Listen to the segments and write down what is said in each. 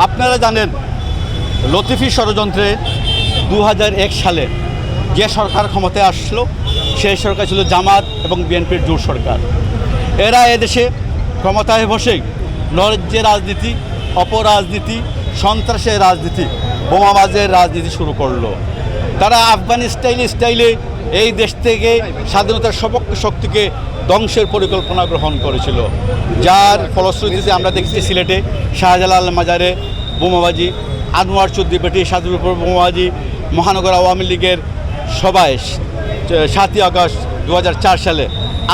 আপনারা জানেন লতিফি ষড়যন্ত্রে 2001 সালে যে সরকার ক্ষমতায় আসলো সেই সরকার ছিল জামাত এবং বিএনপির জোট সরকার। এরা এদেশে ক্ষমতায় বসে নৈরাজ্যের রাজনীতি, অপরাজনীতি, সন্ত্রাসের রাজনীতি, বোমাবাজের রাজনীতি শুরু করলো। তারা আফগান স্টাইলে এই দেশ থেকে স্বাধীনতার সপক্ষ শক্তিকে ধ্বংসের পরিকল্পনা গ্রহণ করেছিল, যার ফলশ্রুতিতে আমরা দেখছি সিলেটে শাহজালাল মাজারে বোমাবাজি, আনোয়ার চৌধুরী বেটি সাধুর উপর বোমাবাজি, মহানগর আওয়ামী লীগের সভায় 7ই আগস্ট 2004 সালে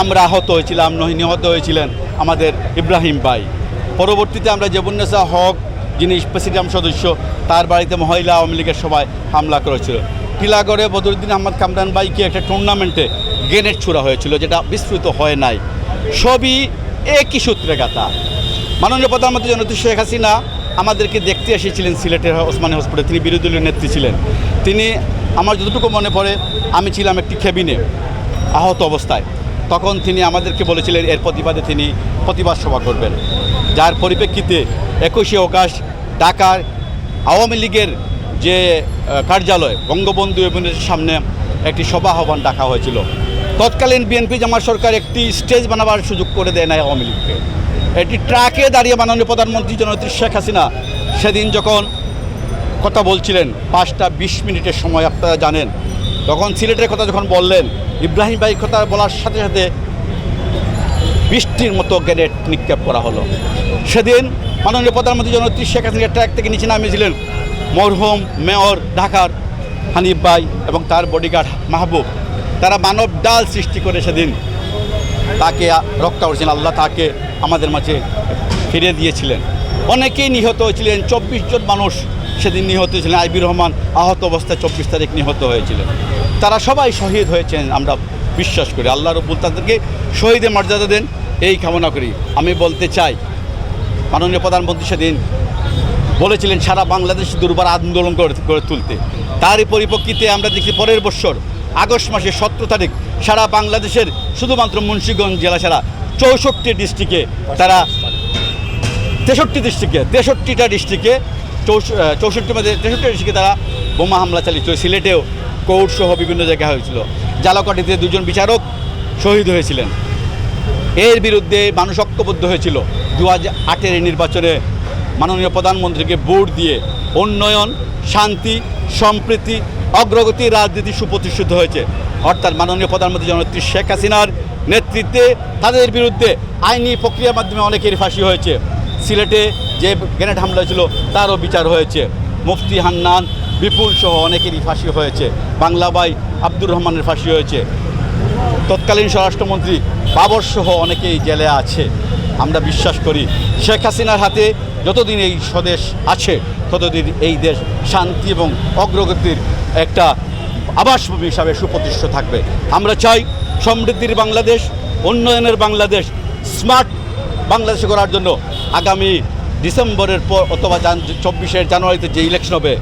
আমরা আহত হয়েছিলাম, নিহত হয়েছিলেন আমাদের ইব্রাহিম ভাই। পরবর্তীতে আমরা জেবুন্নেসা হক, যিনি প্রেসিডিয়াম সদস্য, তার বাড়িতে মহিলা আওয়ামী লীগের সবাই হামলা করেছিল। টিলাগড়ে বদরুদ্দিন আহমদ কামরান ভাইকে একটা টুর্নামেন্টে গ্রেনেড ছোড়া হয়েছিল, যেটা বিস্ফোরিত হয় নাই। সবই একই সূত্রে গাথা। মাননীয় প্রধানমন্ত্রী জননেত্রী শেখ হাসিনা আমাদেরকে দেখতে এসেছিলেন সিলেটের ওসমানী হসপিটালে। তিনি বিরোধী দলীয় নেত্রী ছিলেন। তিনি, আমার যতটুকু মনে পড়ে, আমি ছিলাম একটি কেবিনে আহত অবস্থায়। তখন তিনি আমাদেরকে বলেছিলেন এর প্রতিবাদে তিনি প্রতিবাদ সভা করবেন, যার পরিপ্রেক্ষিতে 21শে অগাস্ট ঢাকার আওয়ামী লীগের যে কার্যালয় বঙ্গবন্ধু এভিনিউর সামনে একটি সভা আহ্বান ডাকা হয়েছিল। তৎকালীন বিএনপি জামাত সরকার একটি স্টেজ বানাবার সুযোগ করে দেয় না আওয়ামী লীগকে। এটি ট্রাকে দাঁড়িয়ে মাননীয় প্রধানমন্ত্রী জননেত্রী শেখ হাসিনা সেদিন যখন কথা বলছিলেন 5টা 20 মিনিটের সময়, আপনারা জানেন, তখন সিলেটের কথা যখন বললেন, ইব্রাহিম ভাই কথা বলার সাথে সাথে বৃষ্টির মতো গ্রেনেড নিক্ষেপ করা হলো। সেদিন মাননীয় প্রধানমন্ত্রী জননেত্রী শেখ হাসিনা ট্রাক থেকে নিচে নামিয়েছিলেন মরহুম মেয়র ঢাকার হানিফ ভাই এবং তার বডিগার্ড মাহবুব। তারা মানব ডাল সৃষ্টি করে সেদিন তাকে রক্ষা করেছেন। আল্লাহ তাকে আমাদের মাঝে ফিরিয়ে দিয়েছিলেন। অনেকেই নিহত হয়েছিলেন, 24 জন মানুষ সেদিন নিহত হয়েছিলেন। আইবির রহমান আহত অবস্থায় 24 তারিখ নিহত হয়েছিলেন। তারা সবাই শহীদ হয়েছেন আমরা বিশ্বাস করি। আল্লাহ রব্বুল তাদেরকে শহীদের মর্যাদা দেন, এই কামনা করি। আমি বলতে চাই, মাননীয় প্রধানমন্ত্রী সেদিন বলেছিলেন সারা বাংলাদেশ দুর্বার আন্দোলন করে তুলতে। তারই পরিপ্রেক্ষিতে আমরা দেখি পরের বছর আগস্ট মাসের 17 তারিখ সারা বাংলাদেশের শুধুমাত্র মুন্সিগঞ্জ জেলা ছাড়া 64 ডিস্ট্রিক্টে তারা 63টা ডিস্ট্রিক্টে 64 মধ্যে 63টা ডিস্ট্রিক্টে তারা বোমা হামলা চালিয়েছিল। সিলেটেও কোর্ট সহ বিভিন্ন জায়গায় হয়েছিল। জালাকাঠিতে 2 জন বিচারক শহীদ হয়েছিলেন। এর বিরুদ্ধে মানুষ ঐক্যবদ্ধ হয়েছিল। 2008 নির্বাচনে মাননীয় প্রধানমন্ত্রীকে ভোট দিয়ে উন্নয়ন, শান্তি, সম্প্রীতি, অগ্রগতি রাজনীতি সুপ্রতিষ্ঠিত হয়েছে। অর্থাৎ মাননীয় প্রধানমন্ত্রী জননেত্রী শেখ হাসিনার নেতৃত্বে তাদের বিরুদ্ধে আইনি প্রক্রিয়ার মাধ্যমে অনেকেরই ফাঁসি হয়েছে। সিলেটে যে গ্রেনেড হামলা হয়েছিল তারও বিচার হয়েছে। মুফতি হান্নান, বিপুল সহ অনেকেরই ফাঁসি হয়েছে। বাংলা ভাই আব্দুর রহমানের ফাঁসি হয়েছে। তৎকালীন স্বরাষ্ট্রমন্ত্রী বাবর সহ অনেকেই জেলে আছে। আমরা বিশ্বাস করি শেখ হাসিনার হাতে যতদিন এই স্বদেশ আছে ততদিন এই দেশ শান্তি এবং অগ্রগতির একটা আবাসভূমি হিসাবে সুপ্রতিষ্ঠিত থাকবে। আমরা চাই সমৃদ্ধির বাংলাদেশ, উন্নয়নের বাংলাদেশ, স্মার্ট বাংলাদেশ করার জন্য আগামী ডিসেম্বরের পর অথবা 24শে জানুয়ারিতে যে ইলেকশন হবে,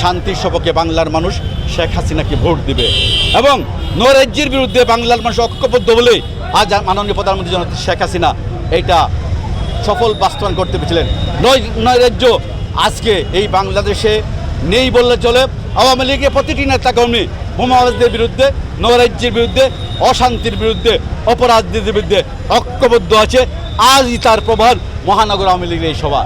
শান্তির সপক্ষে বাংলার মানুষ শেখ হাসিনাকে ভোট দিবে এবং নৈরাজ্যের বিরুদ্ধে বাংলার মানুষ ঐক্যবদ্ধ বলে আজ মাননীয় প্রধানমন্ত্রী জননেত্রী শেখ হাসিনা এটা সফল বাস্তবায়ন করতে পেরেছিলেন। নৈরাজ্য আজকে এই বাংলাদেশে নেই বললে চলে। আওয়ামী লীগের প্রতিটি নেতাকর্মী বোমাবাজদের বিরুদ্ধে, নৈরাজ্যের বিরুদ্ধে, অশান্তির বিরুদ্ধে, অপরাধীদের বিরুদ্ধে ঐক্যবদ্ধ আছে। আজই তার প্রভাব মহানগর আওয়ামী লীগের এই সভা।